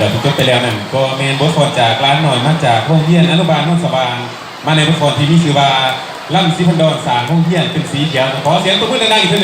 แต่ที่จบไปแล้วนั่นก็เมนบทพรจากร้านหน่อยมาจากโรงเรียนอนุบาลโนนสว่างมาในบทพรที่มีชื่อว่าล่ำสิพันดอนสารโรงเรียนเป็นสีเขียวขอเสียงตบมือดังๆอีกทีนึง